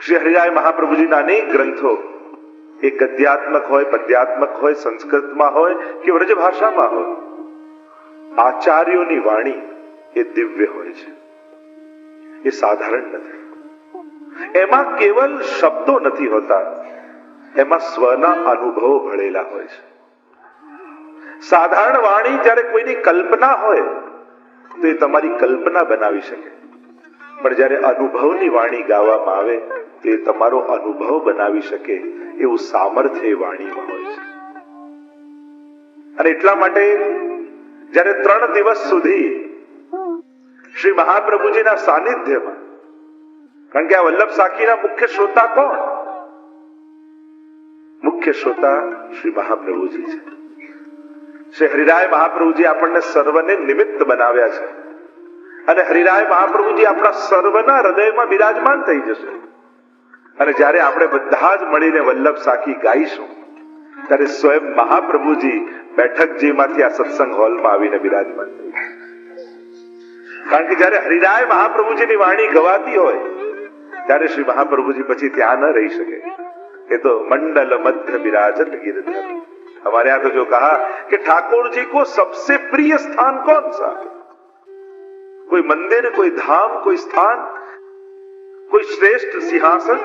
શ્રી હરિરાય મહાપ્રભુજીના અનેક ગ્રંથો એ ગદ્યાત્મક હોય, પદ્યાત્મક હોય, સંસ્કૃતમાં હોય કે વ્રજ ભાષામાં હોય, આચાર્યોની વાણી એ દિવ્ય હોય છે, એ સાધારણ નથી. એમાં કેવલ શબ્દો નથી હોતા, એમાં સ્વના અનુભવો ભળેલા હોય છે. સાધારણ વાણી જ્યારે કોઈની કલ્પના હોય તો એ તમારી કલ્પના બનાવી શકે, પણ જ્યારે અનુભવની વાણી ગાવામાં આવે તો એ તમારો અનુભવ બનાવી શકે એવું સામર્થ્ય એ વાણીમાં હોય છે. અને એટલા માટે જ્યારે 3 દિવસ સુધી શ્રી મહાપ્રભુજીના સાનિધ્યમાં, કારણ કે આ વલ્લભ સાખીના મુખ્ય શ્રોતા કોણ? મુખ્ય શ્રોતા શ્રી મહાપ્રભુજી છે. શ્રી હરિરાય મહાપ્રભુજી આપણને સર્વને નિમિત્ત બનાવ્યા છે અને હરિરાય મહાપ્રભુજી આપણા સર્વના હૃદયમાં બિરાજમાન થઈ જશે. અને જ્યારે આપણે બધા જ મળીને વલ્લભ સાખી ગાઈશું ત્યારે સ્વયં મહાપ્રભુજી બેઠકજીમાંથી આ સત્સંગ હોલમાં આવીને બિરાજમાન થઈ જશે. કારણ કે જ્યારે હરિરાય મહાપ્રભુજીની વાણી ગવાતી હોય ત્યારે શ્રી મહાપ્રભુજી પછી ત્યાં ન રહી શકે. ये तो मंडल मध्य विराजत गिरधर. हमारे यहाँ तो जो कहा कि ठाकुर जी को सबसे प्रिय स्थान कौन सा? कोई मंदिर, कोई धाम, कोई स्थान, कोई श्रेष्ठ सिंहासन?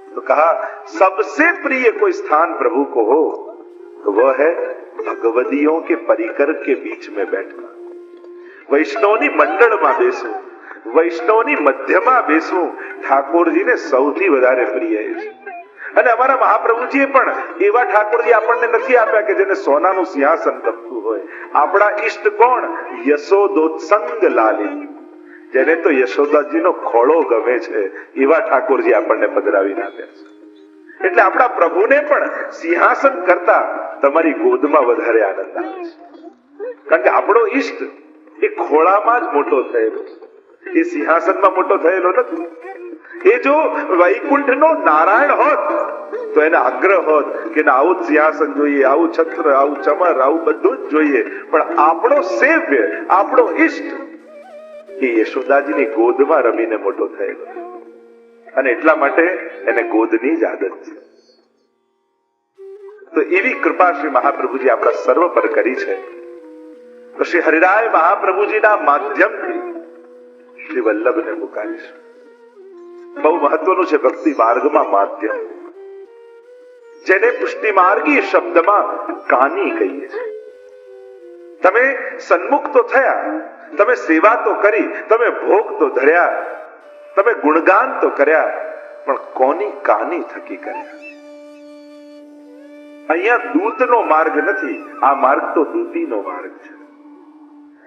तो कहा सबसे प्रिय कोई स्थान प्रभु को हो तो वह है भगवदियों के परिकर के बीच में बैठना. वैष्णवनी मंडल में बेसू, वैष्णवनी मध्यમાં બેસવું ઠાકોરજીને સૌથી વધારે પ્રિય છે. અને અમારા મહાપ્રભુજીએ પણ એવા ઠાકોરજી આપણને નથી આપ્યા કે જેને સોનાનું સિંહાસન ગમતું હોય. આપણા ઈષ્ટ કોણ? યશોદોત્સંગ લાલી, જેને તો યશોદાજીનો ખોળો ગમે છે એવા ઠાકોરજી આપણને પધરાવીને આપ્યા છે. એટલે આપણા પ્રભુને પણ સિંહાસન કરતા તમારી ગોદમાં વધારે આનંદ આવે છે. કારણ કે આપણો ઈષ્ટ એ ખોળામાં જ મોટો થયેલો છે, એ સિંહાસનમાં મોટો થયેલો નથી. એ જો વૈકુંઠનો નારાયણ હોત તો એને આગ્રહ હોત કે આવું જ સિંહાસન જોઈએ, આવું છત્ર, આવું ચમર, આવું બધું જ જોઈએ. પણ આપણો સેવ્ય, આપણો ઈષ્ટ એ યશોદાજીની ગોદમાં રમીને મોટો થયેલો અને એટલા માટે એને ગોદની જ આદત છે. તો એવી કૃપા શ્રી મહાપ્રભુજી આપણા સર્વ પર કરી છે. તો શ્રી હરિરાય મહાપ્રભુજીના માધ્યમથી શ્રી વલ્લભને પુકારીશું. બહુ મહત્વનું છે ભક્તિ માર્ગમાં માધ્યમ, જેને પુષ્ટિ માર્ગી શબ્દમાં કાની કહીએ છીએ. તમે સન્મુખ તો થયા, તમે સેવા તો કરી, તમે ભોગ તો ધર્યા, તમે ગુણગાન તો કર્યા, પણ કોની કાની થકી કર્યા? અહીંયા દૂતનો માર્ગ નથી, આ માર્ગ તો દૂતીનો માર્ગ છે.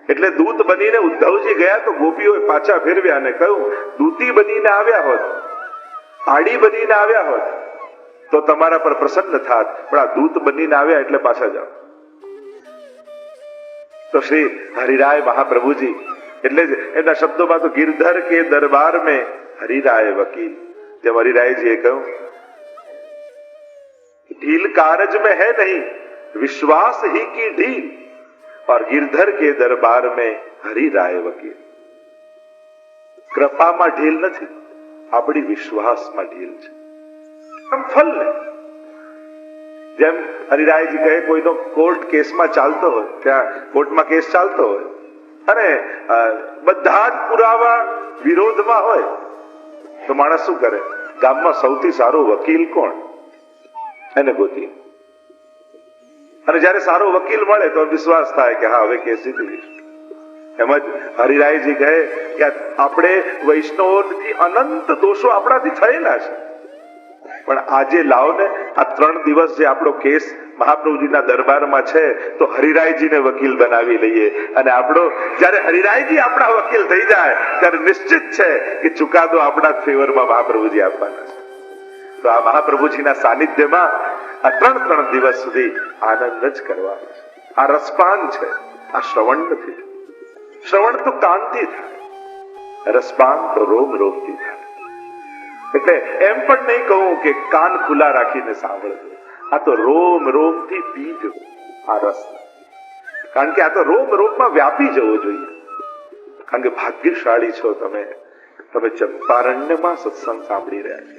એટલે દૂત બનીને ઉદ્ધવજી ગયા તો ગોપીઓએ પાછા ફેરવ્યા અને કહ્યું, દૂતી બનીને આવ્યા હોત, આડી બનીને આવ્યા હોત તો તમારા પર પ્રસન્ન થાત, પણ આ દૂત બનીને આવ્યા એટલે પાછા જાઓ. તો શ્રી હરિરાય મહાપ્રભુજી એટલે જ એમના શબ્દોમાં તો ગિરધર કે દરબાર મેં હરિરાય વકીલ, જેમ હરિરાયજીએ કહ્યું, ઢીલ કારજ में है नहीं विश्वास ही की ढील और गिरधर के दरबार में हरिराय वकील. કૃપામાં ઢીલ નથી, આપણી વિશ્વાસમાં ઢીલ છે. આમ ફલ ને જેમ હરિરાયજી કહે, કોઈનો કોર્ટ કેસમાં ચાલતો હોય, ત્યાં કોર્ટમાં કેસ ચાલતો હોય અને બધા જ પુરાવા વિરોધમાં હોય તો માણસ શું કરે? ગામમાં સૌથી સારો વકીલ કોણ? એને ગોતી. અને જયારે સારો વકીલ મળે તો વિશ્વાસ થાય કે હા, હવે કેસ જીતી લઈશું. એમ જ હરિરાયજી કહે કે આપણે વૈષ્ણવોથી અનંત દોષો આપણાથી થયેલા છે, પણ આજે લાવો ને આ 3 દિવસ જે આપણો કેસ મહાપ્રભુજીના દરબારમાં છે તો હરિરાયજીને વકીલ બનાવી લઈએ. અને આપણો જયારે હરિરાયજી આપણા વકીલ થઈ જાય ત્યારે નિશ્ચિત છે કે ચુકાદો આપણા ફેવરમાં મહાપ્રભુજી આપવાના છે. તો આ મહાપ્રભુજીના સાનિધ્યમાં આ 3 દિવસ સુધી આનંદ જ કરવાનો છે. આ રસપાન છે, આ શ્રવણ નથી. શ્રવણ તો કાનથી થાય, રસપાન તો રોમ રોમથી થાય. એટલે એમ પણ નહીં કહું કે કાન ખુલ્લા રાખીને સાંભળજો, આ તો રોમ રોમથી પીજો આ રસ. કારણ કે આ તો રોમ રોમમાં વ્યાપી જવો જોઈએ. કારણ કે ભાગ્યશાળી છો તમે ચંપારણ્યમાં સત્સંગ સાંભળી રહ્યા છો.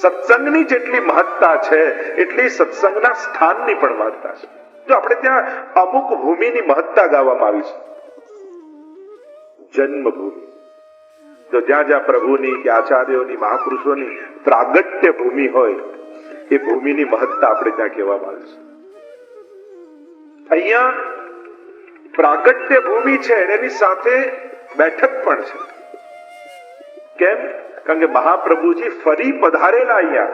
સત્સંગની જેટલી મહત્તા છે એટલી સત્સંગના સ્થાનની પણ મહત્તા છે. જો આપણે ત્યાં અમુક ભૂમિની મહત્તા ગાવામાં આવી છે. જન્મભૂમિ, જો જ્યાં જ્યાં પ્રભુની કે આચાર્યોની મહાપુરુષોની પ્રાગટ્ય ભૂમિ હોય એ ભૂમિની મહત્તા આપણે ત્યાં કહેવામાં આવે છે. અહીંયા પ્રાગટ્ય ભૂમિ છે એની સાથે બેઠક પણ છે. કેમ? કારણ કે મહાપ્રભુજી ફરી પધારેલા અહીંયા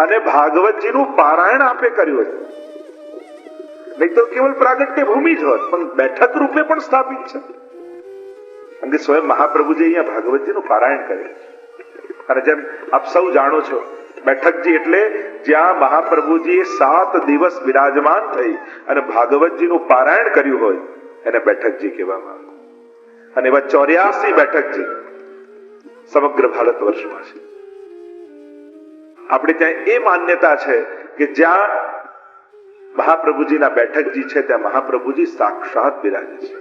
અને ભાગવતજીનું પારાયણ આપે કર્યું હતું. નહીં તો કેવલ પ્રાગટ્ય ભૂમિ જ હોત, પણ બેઠક રૂપે પણ સ્થાપિત છે. કારણ કે સ્વયં મહાપ્રભુજી અહીંયા ભાગવતજીનું પારાયણ કરે. અને જેમ આપ સૌ જાણો છો, બેઠકજી એટલે જ્યાં મહાપ્રભુજીએ 7 દિવસ બિરાજમાન થઈ અને ભાગવતજીનું પારાયણ કર્યું હોય એને બેઠકજી કહેવામાં આવે. અને એવા 84 બેઠકજી સમગ્ર ભારત વર્ષમાં છે. આપણે ત્યાં એ માન્યતા છે કે જ્યાં મહાપ્રભુજીના બેઠકજી છે ત્યાં મહાપ્રભુજી સાક્ષાત બિરાજે છે.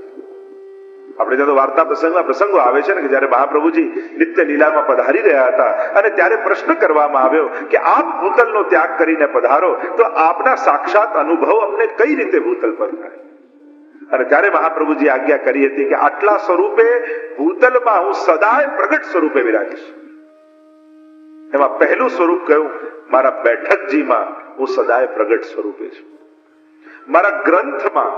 આપણે ત્યાં તો વાર્તા પ્રસંગમાં પ્રસંગો આવે છે ને કે જયારે મહાપ્રભુજી નિત્ય લીલામાં પધારી રહ્યા હતા અને ત્યારે પ્રશ્ન કરવામાં આવ્યો કે આપ ભૂતલનો ત્યાગ કરીને પધારો તો આપના સાક્ષાત અનુભવ અમને કઈ રીતે ભૂતલ પર થાય? અને ત્યારે મહાપ્રભુજી આજ્ઞા કરી હતી કે આટલા સ્વરૂપે ભૂતલમાં હું સદાય પ્રગટ સ્વરૂપે બિરાજીશ. એમાં પહેલું સ્વરૂપ કયું? મારા બેઠકજીમાં હું સદાય પ્રગટ સ્વરૂપે છું. મારા ગ્રંથમાં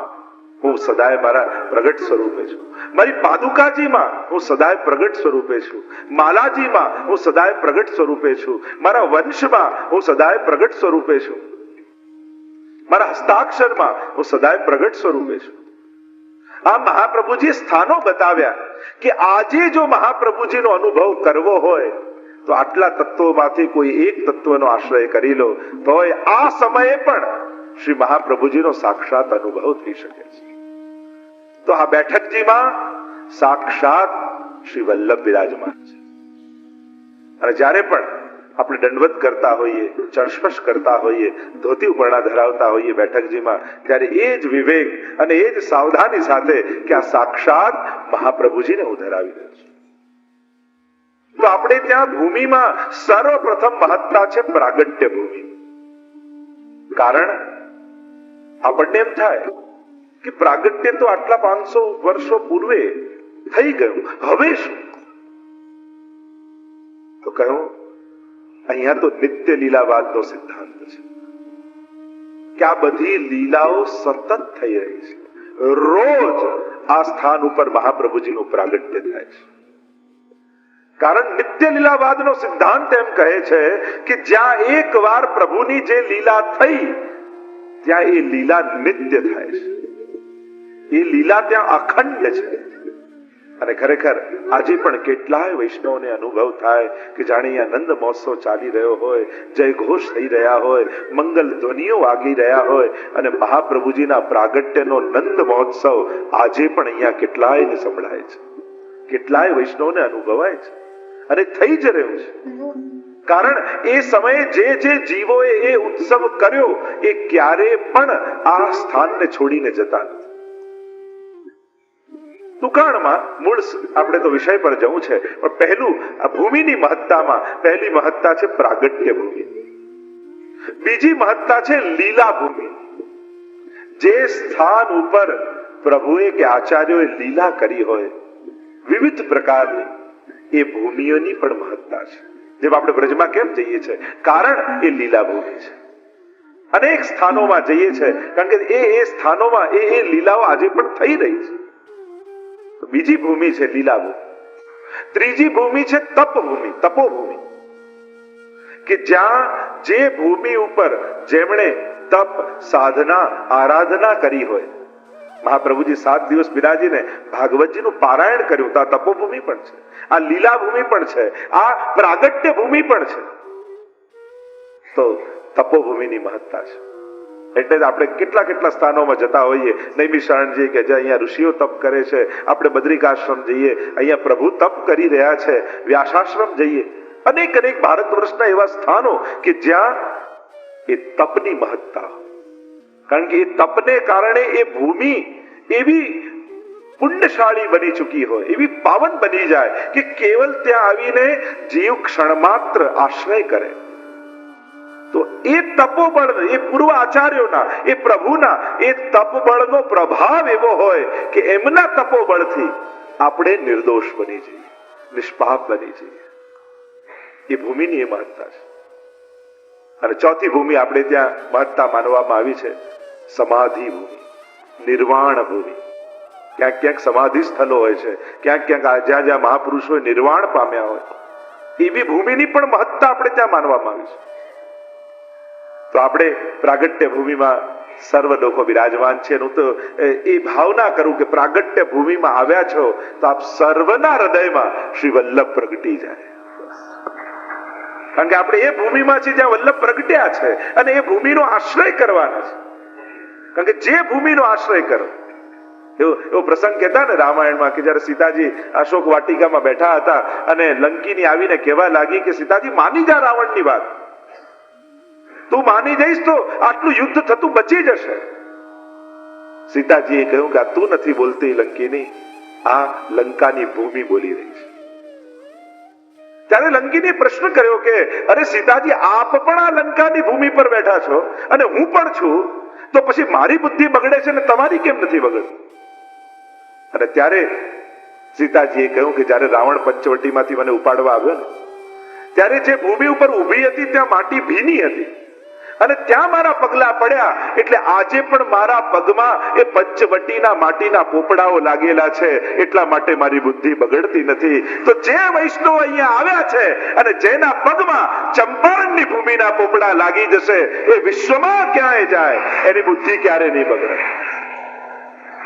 હું સદાય મારા પ્રગટ સ્વરૂપે છું. મારી પાદુકાજીમાં હું સદાય પ્રગટ સ્વરૂપે છું. માલાજીમાં હું સદાય પ્રગટ સ્વરૂપે છું. મારા વંશમાં હું સદાય પ્રગટ સ્વરૂપે છું. મારા હસ્તાક્ષરમાં હું સદાય પ્રગટ સ્વરૂપે છું. આ મહાપ્રભુજી સ્થાનો બતાવ્યા કે આજે જો મહાપ્રભુજીનો અનુભવ કરવો હોય તો આટલા તત્વોમાંથી કોઈ એક તત્વનો આશ્રય કરી લો તોય આ સમયે પણ શ્રી મહાપ્રભુજીનો સાક્ષાત અનુભવ થઈ શકે છે. તો આ બેઠકજીમાં સાક્ષાત શ્રી વલ્લભ બિરાજમાન છે. અને જ્યારે પણ આપણે દંડવત કરતા હોઈએ, ચરસ્પર્શ કરતા હોઈએ, ધોતી ઉપરણા ધરાવતા હોઈએ બેઠકજીમાં, ત્યારે એ જ વિવેક અને એ જ સાવધાની સાથે કે આ સાક્ષાત મહાપ્રભુજીને હું ધરાવી દઉં છું. તો આપણે ત્યાં ભૂમિમાં સર્વપ્રથમ મહત્તા છે પ્રાગટ્ય ભૂમિ. કારણ આપણને એમ થાય કે પ્રાગટ્ય તો આટલા 500 વર્ષો પૂર્વે થઈ ગયું, હવે શું? તો કહ્યું અહીંયા તો નિત્ય લીલાવાદનો સિદ્ધાંત છે કે આ બધી લીલાઓ સતત થઈ રહી છે. રોજ આ સ્થાન ઉપર મહાપ્રભુજીનું પ્રાગટ્ય થાય છે. કારણ નિત્ય લીલાવાદનો સિદ્ધાંત એમ કહે છે કે જ્યાં એકવાર પ્રભુની જે લીલા થઈ ત્યાં એ લીલા નિત્ય થાય છે. એ લીલા ત્યાં અખંડ છે. અને ખરેખર આજે પણ કેટલાય વૈષ્ણવને અનુભવ થાય કે જાણે અહીંયા નંદ મહોત્સવ ચાલી રહ્યો હોય, જય ઘોષ થઈ રહ્યા હોય, મંગલ ધ્વનિઓ વાગી રહ્યા હોય અને મહાપ્રભુજીના પ્રાગટ્યનો નંદ મહોત્સવ આજે પણ અહીંયા કેટલાયને સંભળાય છે, કેટલાય વૈષ્ણવને અનુભવાય છે અને થઈ જ રહ્યું છે. કારણ એ સમયે જે જે જીવોએ એ ઉત્સવ કર્યો એ ક્યારે પણ આ સ્થાનને છોડીને જતા નથી. દુકાળમાં મૂળ આપણે તો વિષય પર જવું છે, પણ પહેલું આ ભૂમિની મહત્તામાં પહેલી મહત્તા છે પ્રાગટ્ય ભૂમિ. બીજી મહત્તા છે લીલા ભૂમિ. જે સ્થાન ઉપર પ્રભુએ કે આચાર્યોએ લીલા કરી હોય વિવિધ પ્રકારની, એ ભૂમિઓની પણ મહત્તા છે. જેમ આપણે બ્રજમાં કેમ જઈએ છીએ? કારણ એ લીલા ભૂમિ છે. અનેક સ્થાનોમાં જઈએ છીએ કારણ કે એ સ્થાનોમાં એ લીલાઓ આજે પણ થઈ રહી છે. બીજી ભૂમિ છે લીલા ભૂમિ. ત્રીજી ભૂમિ છે તપભૂમિ, તપોભૂમિ, કે જ્યાં જે ભૂમિ ઉપર જેમણે તપ, સાધના, આરાધના કરી હોય. મહાપ્રભુજી 7 દિવસ બિરાજીને ભાગવતજીનું પારાયણ કર્યું, તો આ તપોભૂમિ પણ છે, આ લીલા ભૂમિ પણ છે, આ પ્રાગટ્ય ભૂમિ પણ છે. તો તપોભૂમિની મહત્તા છે. એટલે જ આપણે કેટલા કેટલા સ્થાનોમાં જતા હોઈએ. નૈમિષારણ્ય કે જે અહીંયા ઋષિઓ તપ કરે છે, આપણે બદ્રિકાશ્રમ જઈએ, અહીંયા પ્રભુ તપ કરી રહ્યા છે, વ્યાસાશ્રમ જઈએ, અનેક અનેક ભારત વર્ષના એવા સ્થાનો કે જ્યાં એ તપની મહત્તા. કારણ કે એ તપને કારણે એ ભૂમિ એવી પુણ્યશાળી બની ચૂકી હોય, એવી પાવન બની જાય કે કેવલ ત્યાં આવીને જીવ ક્ષણ માત્ર આશ્રય કરે, તો એ તપોબળ, એ પૂર્વ આચાર્યોના, એ પ્રભુના એ તપબળનો પ્રભાવ એવો હોય કે એમના તપોબળથી આપણે નિર્દોષ બની જઈએ, નિષ્પાપ બની જઈએ. એ ભૂમિની એ મહત્તા છે. અને ચોથી ભૂમિ આપણે ત્યાં મહત્તા માનવામાં આવી છે સમાધિ ભૂમિ, નિર્વાણ ભૂમિ. ક્યાંક ક્યાંક સમાધિ સ્થળો હોય છે, ક્યાંક ક્યાંક જ્યાં જ્યાં મહાપુરુષો નિર્વાણ પામ્યા હોય એવી ભૂમિની પણ મહત્તા આપણે ત્યાં માનવામાં આવી છે. તો આપણે પ્રાગટ્ય ભૂમિમાં સર્વ લોકો બિરાજમાન છે. હું તો એ ભાવના કરું કે પ્રાગટ્ય ભૂમિમાં આવ્યા છો તો આપ સર્વના હૃદયમાં શ્રી વલ્લભ પ્રગટી જાય. કારણ કે આપણે એ ભૂમિમાં છીએ જ્યાં વલ્લભ પ્રગટ્યા છે અને એ ભૂમિનો આશ્રય કરવાના છે. કારણ કે જે ભૂમિનો આશ્રય કરો, એવો પ્રસંગ કહેતા ને રામાયણમાં કે જયારે સીતાજી અશોક વાટિકામાં બેઠા હતા અને લંકીની આવીને કહેવા લાગી કે સીતાજી માની જા રાવણની વાત, તું માની જઈશ તો આટલું યુદ્ધ થતું બચી જશે. સીતાજીએ કહ્યું કે આ તું નથી બોલતી લંકીની, આ લંકાની ભૂમિ બોલી રહી છે. ત્યારે લંકીને પ્રશ્ન કર્યો કે અરે સીતાજી, આપ પણ આ લંકાની ભૂમિ પર બેઠા છો અને હું પણ છું, તો પછી મારી બુદ્ધિ બગડે છે ને તમારી કેમ નથી બગડતી? અને ત્યારે સીતાજીએ કહ્યું કે જ્યારે રાવણ પંચવટીમાંથી મને ઉપાડવા આવ્યો ને ત્યારે જે ભૂમિ ઉપર ઊભી હતી ત્યાં માટી ભીની હતી અને ત્યાં મારા પગલા પડ્યા, એટલે આજે પણ મારા પગમાં એ પંચવટીના માટીના પોપડાઓ લાગેલા છે, એટલા માટે મારી બુદ્ધિ બગડતી નથી. તો જે વૈષ્ણવ અહીંયા આવ્યા છે અને જેના પગમાં ચંપારણની ભૂમિના પોપડા લાગી જશે એ વિશ્વમાં ક્યાંય જાય એની બુદ્ધિ ક્યારે નહીં બગડે.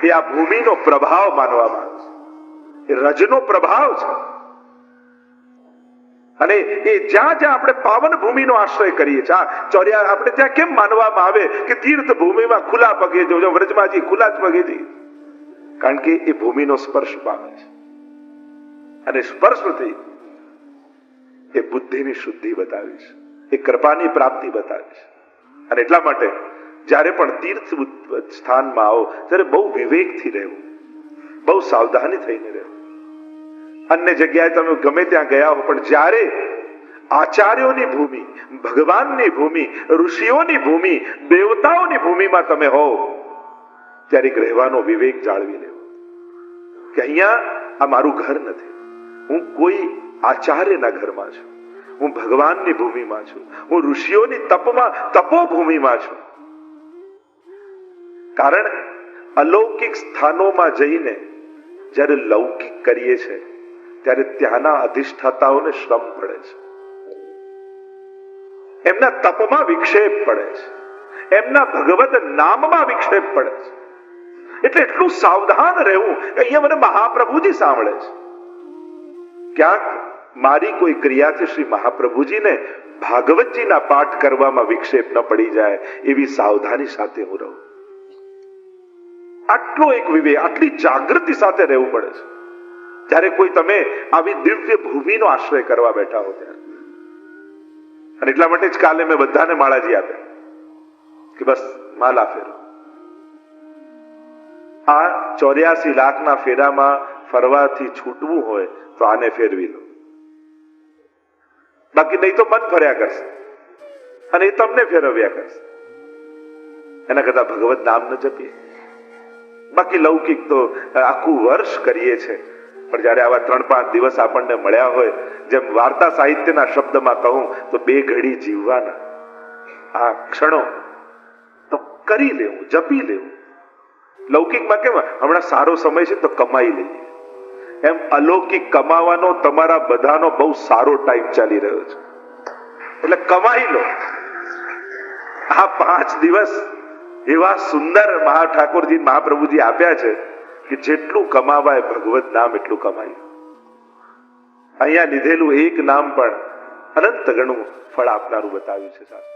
એ આ ભૂમિનો પ્રભાવ માનવામાં આવે છે, એ રજનો પ્રભાવ છે. અને એ જ્યાં જ્યાં આપણે પાવન ભૂમિનો આશ્રય કરીએ છીએ, ચોર્યા આપણે ત્યાં કેમ માનવામાં આવે કે તીર્થ ભૂમિમાં ખુલ્લા પગે જો વ્રજમાજી ખુલ્લા જ પગે જઈએ? કારણ કે એ ભૂમિનો સ્પર્શ પામે છે અને સ્પર્શથી એ બુદ્ધિની શુદ્ધિ બતાવી છે, એ કૃપાની પ્રાપ્તિ બતાવી છે. અને એટલા માટે જ્યારે પણ તીર્થ સ્થાનમાં આવો ત્યારે બહુ વિવેકથી રહેવું, બહુ સાવધાની થઈને રહેવું. અન્ય જગ્યાએ તમે ગમે ત્યાં ગયા હો, પણ જ્યારે આચાર્યોની ભૂમિ, ભગવાનની ભૂમિ, ઋષિઓની ભૂમિ, દેવતાઓની ભૂમિમાં તમે હો ત્યારે રહેવાનો વિવેક જાળવી લેવો કે અહીંયા આ મારું ઘર નથી, હું કોઈ આચાર્યના ઘરમાં છું, હું ભગવાનની ભૂમિમાં છું, હું ઋષિઓની તપોભૂમિમાં છું. કારણ અલૌકિક સ્થાનોમાં જઈને જ્યારે લૌકિક કરીએ છીએ ત્યારે ત્યાંના અધિષ્ઠાતાઓને શ્રમ પડે છે, એમના તપમાં વિક્ષેપ પડે છે, એમના ભગવત નામમાં વિક્ષેપ પડે છે. એટલે એટલું સાવધાન રહેવું. અહીંયા મને મહાપ્રભુજી સાંભળે છે, ક્યાંક મારી કોઈ ક્રિયાથી શ્રી મહાપ્રભુજીને ભાગવતજીના પાઠ કરવામાં વિક્ષેપ ન પડી જાય એવી સાવધાની સાથે હું રહું. આટલો એક વિવેક, આટલી જાગૃતિ સાથે રહેવું પડે છે જ્યારે કોઈ તમે આવી દિવ્ય ભૂમિનો આશ્રય કરવા બેઠા હો ત્યારે. અને એટલા માટે જ કાલે મેં બધાને માળાજી આપ્યા કે બસ માલા ફેરો. આ 84 લાખના ફેરામાં ફરવાથી છૂટવું હોય તો આને ફેરવી લો, બાકી નહીં તો મન ફર્યા કરશે અને એ તમને ફેરવ્યા કરશે. એના કરતા ભગવત નામ ન જપીએ. બાકી લૌકિક તો આખું વર્ષ કરીએ છે, પણ જયારે આવા 3-5 દિવસ આપણને મળ્યા હોય, જેમ વાર્તા સાહિત્યના શબ્દમાં કહું તો 2 ઘડી જીવવાના આ ક્ષણો તો કરી લેવું, જપી લેવું. લૌકિકમાં કેમ હમણાં સારો સમય છે તો કમાઈ લઈએ, એમ અલૌકિક કમાવાનો તમારા બધાનો બહુ સારો ટાઈમ ચાલી રહ્યો છે, એટલે કમાઈ લો. આ 5 દિવસ એવા સુંદર ઠાકોરજી મહાપ્રભુજી આપ્યા છે કે જેટલું કમાવાય ભગવત નામ એટલું કમાય. અહીંયા લીધેલું એક નામ પણ અનંત ગણું ફળ આપનારું બતાવ્યું છે સાહેબ.